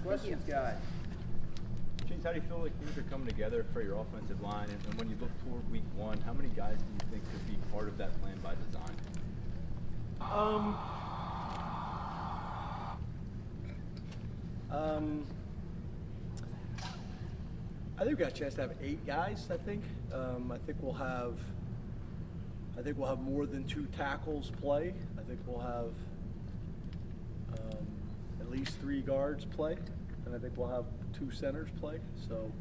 questions, guys? James, how do you feel like things are coming together for your offensive line? And when you look toward week one, how many guys do you think could be part of that plan by design? I think we got a chance to have 8 guys. I think we'll have more than 2 tackles play. I think we'll have at least 3 guards play, and I think we'll have 2 centers play. So,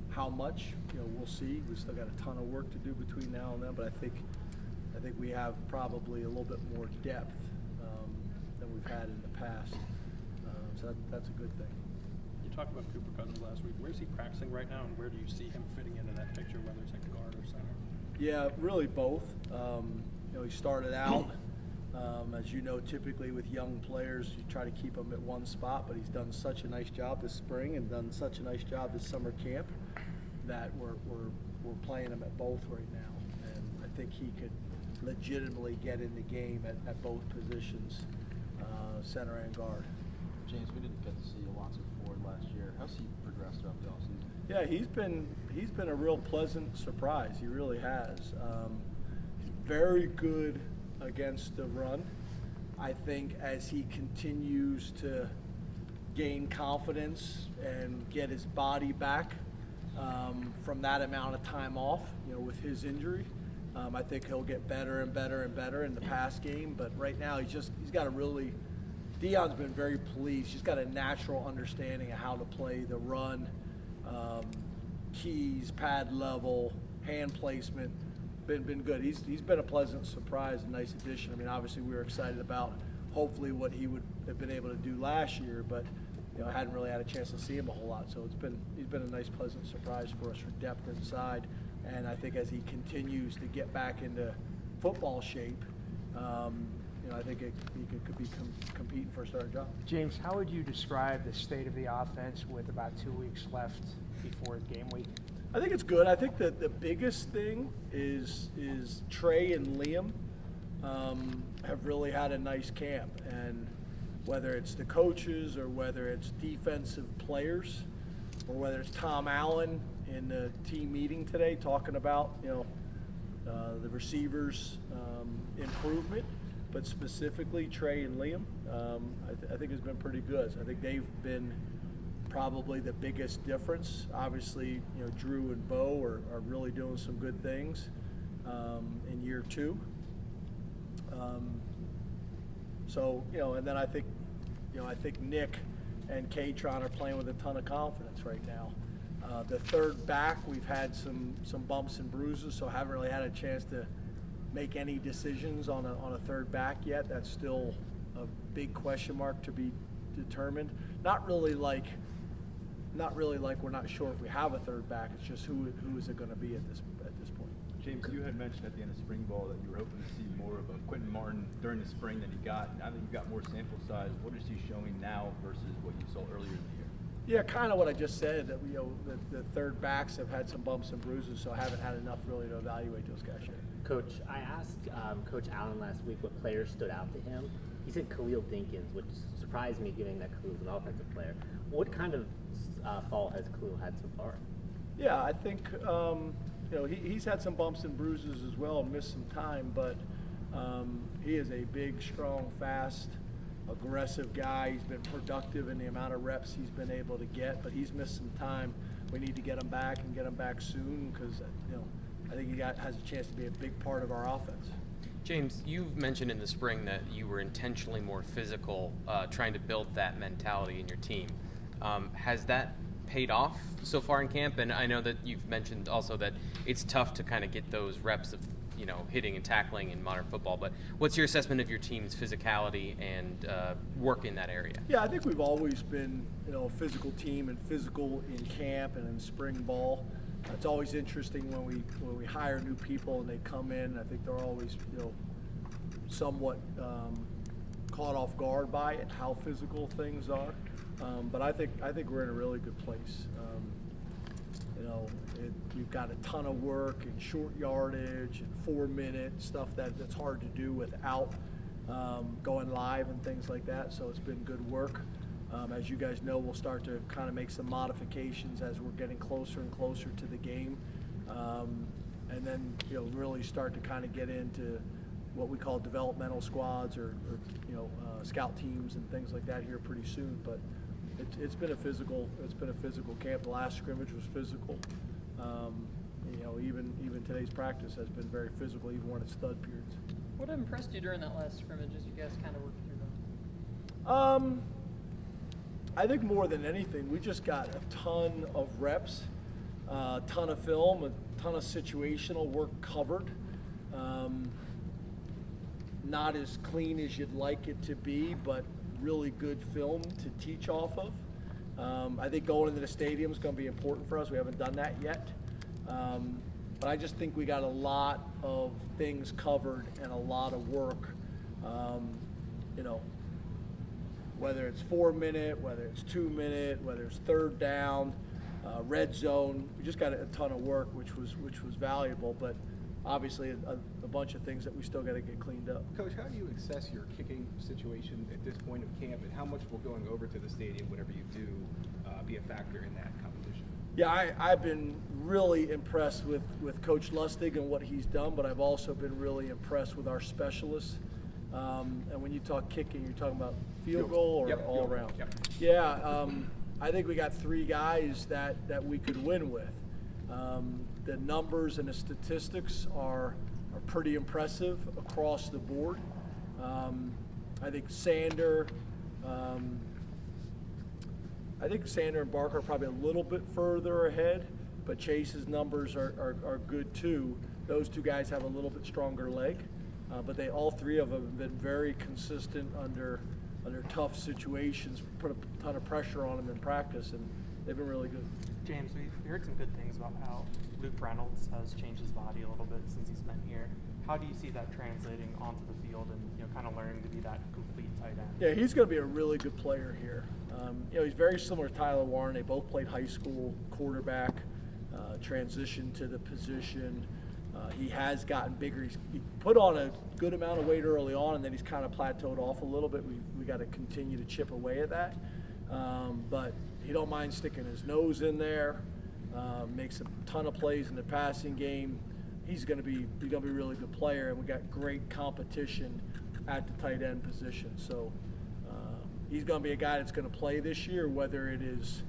how much? We'll see. We still got a ton of work to do between now and then, but I think we have probably a little bit more depth than we've had in the past. So that's a good thing. You talked about Cooper Cousins last week. Where's he practicing right now, and where do you see him fitting into that picture, whether it's at guard or center? Yeah, really both. He started out, as you know, typically with young players, you try to keep them at one spot, but he's done such a nice job this spring and done such a nice job this summer camp that we're playing him at both right now. And I think he could legitimately get in the game at both positions, center and guard. James, we didn't get to see Alonzo Ford last year. How's he progressed throughout the offseason? Yeah, he's been a real pleasant surprise. He really has. He's very good against the run. I think as he continues to gain confidence and get his body back from that amount of time off, with his injury, I think he'll get better and better and better in the pass game. But right now, he's got a really. Deion's been very pleased. He's got a natural understanding of how to play the run, keys, pad level, hand placement. Been good. He's been a pleasant surprise, a nice addition. I mean, obviously we were excited about hopefully what he would have been able to do last year, but I hadn't really had a chance to see him a whole lot. So he's been a nice, pleasant surprise for us for depth inside. And I think as he continues to get back into football shape, I think he could be competing for a starting job. James, how would you describe the state of the offense with about 2 weeks left before game week? I think it's good. I think that the biggest thing is Trey and Liam have really had a nice camp, and whether it's the coaches or whether it's defensive players or whether it's Tom Allen in the team meeting today talking about the receivers' improvement, but specifically Trey and Liam, I think has been pretty good. So I think they've been probably the biggest difference. Obviously, Drew and Bo are really doing some good things in year 2. And then I think Nick and Katron are playing with a ton of confidence right now. The third back, we've had some bumps and bruises, so haven't really had a chance to make any decisions on a third back yet. That's still a big question mark to be determined. Not really like we're not sure if we have a third back. It's just who is it going to be at this point. James, you had mentioned at the end of spring ball that you were hoping to see more of a Quentin Martin during the spring than he got. Now that you've got more sample size, what is he showing now versus what you saw earlier in the year? Yeah, kind of what I just said. That the third backs have had some bumps and bruises, so I haven't had enough really to evaluate those guys yet. Coach, I asked Coach Allen last week what players stood out to him. He said Khalil Dinkins, which surprised me given that Khalil's an offensive player. What kind of fall has Khalil had so far? Yeah, I think he's had some bumps and bruises as well and missed some time, but he is a big, strong, fast, aggressive guy. He's been productive in the amount of reps he's been able to get, but he's missed some time. We need to get him back and get him back soon because I think he has a chance to be a big part of our offense. James, you've mentioned in the spring that you were intentionally more physical, trying to build that mentality in your team. Has that paid off so far in camp? And I know that you've mentioned also that it's tough to kind of get those reps of hitting and tackling in modern football. But what's your assessment of your team's physicality and work in that area? Yeah, I think we've always been a physical team and physical in camp and in spring ball. It's always interesting when we hire new people and they come in. I think they're always somewhat caught off guard by it, how physical things are. But I think we're in a really good place. We've got a ton of work in short yardage and 4-minute stuff that's hard to do without going live and things like that. So it's been good work. As you guys know, we'll start to kind of make some modifications as we're getting closer and closer to the game. And then, really start to kind of get into what we call developmental squads or scout teams and things like that here pretty soon. But it's been a physical camp. The last scrimmage was physical. Even today's practice has been very physical, even when it's stud periods. What impressed you during that last scrimmage as you guys kind of worked through them? I think more than anything, we just got a ton of reps, a ton of film, a ton of situational work covered. Not as clean as you'd like it to be, but really good film to teach off of. I think going into the stadium is going to be important for us. We haven't done that yet. But I just think we got a lot of things covered and a lot of work, whether it's 4-minute, whether it's 2-minute, whether it's third down, red zone. We just got a ton of work, which was valuable, but obviously a bunch of things that we still got to get cleaned up. Coach, how do you assess your kicking situation at this point of camp, and how much will going over to the stadium, whatever you do, be a factor in that competition? Yeah, I've been really impressed with Coach Lustig and what he's done, but I've also been really impressed with our specialists. And when you talk kicking, you're talking about field goal or all around? Yep. Yeah, I think we got 3 guys that we could win with. The numbers and the statistics are pretty impressive across the board. I think Sander and Barker are probably a little bit further ahead, but Chase's numbers are good too. Those 2 guys have a little bit stronger leg, but all 3 of them have been very consistent under tough situations, put a ton of pressure on them in practice, and they've been really good. James, we heard some good things about how Luke Reynolds has changed his body a little bit since he's been here. How do you see that translating onto the field and kind of learning to be that complete tight end? Yeah, he's going to be a really good player here. He's very similar to Tyler Warren. They both played high school quarterback, transitioned to the position. He has gotten bigger. He put on a good amount of weight early on, and then he's kind of plateaued off a little bit. We got to continue to chip away at that. But he don't mind sticking his nose in there. Makes a ton of plays in the passing game. He's going to be a really good player, and we got great competition at the tight end position. So he's going to be a guy that's going to play this year, whether it is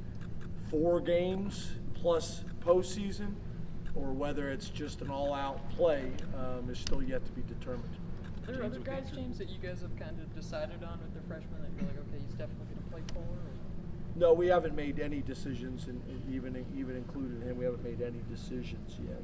4 games plus postseason, or whether it's just an all-out play, is still yet to be determined. Are there other guys, James, that you guys have kind of decided on with the freshmen that you're like, okay, he's definitely going to play for? Or? No, we haven't made any decisions, and even included him, we haven't made any decisions yet.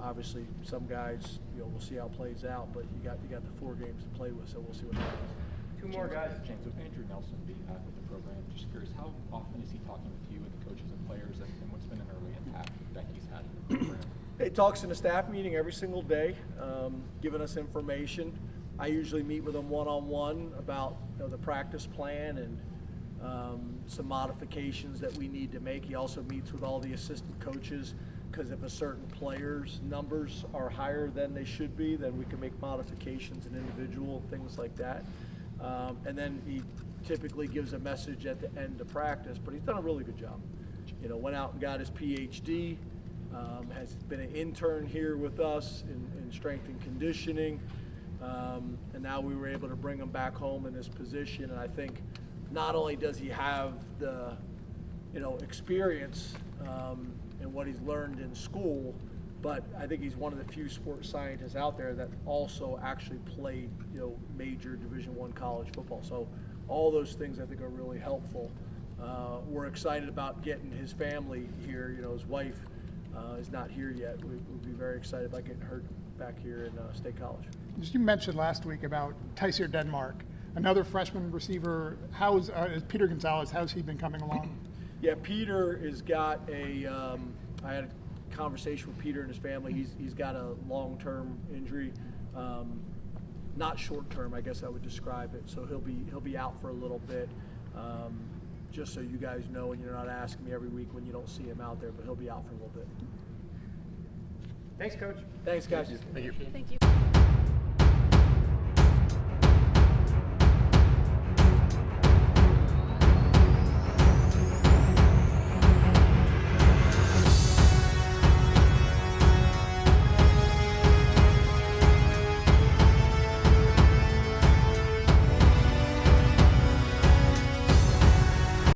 Obviously, some guys, we'll see how it plays out, but you got the 4 games to play with, so we'll see what happens. 2 more guys. James, with Andrew Nelson being back with the program, just curious, how often is he talking with you and the coaches and players, and what's been an early impact that he's had in the program? He talks in a staff meeting every single day, giving us information. I usually meet with him one-on-one about the practice plan and some modifications that we need to make. He also meets with all the assistant coaches, because if a certain player's numbers are higher than they should be, then we can make modifications in individual things like that. And then he typically gives a message at the end of practice, but he's done a really good job. Went out and got his PhD, has been an intern here with us in strength and conditioning, and now we were able to bring him back home in this position. And I think not only does he have the experience in what he's learned in school, but I think he's one of the few sports scientists out there that also actually played major Division I college football. So all those things I think are really helpful. We're excited about getting his family here. His wife is not here yet. We'll be very excited about getting her back here in State College. As you mentioned last week about Tyser Denmark, another freshman receiver. How's Peter Gonzalez? How's he been coming along? Yeah, Peter has got I had a conversation with Peter and his family. He's got a long-term injury, not short-term, I guess I would describe it. So he'll be out for a little bit. Just so you guys know, and you're not asking me every week when you don't see him out there, but he'll be out for a little bit. Thanks, Coach. Thanks, guys. Thank you. Thank you.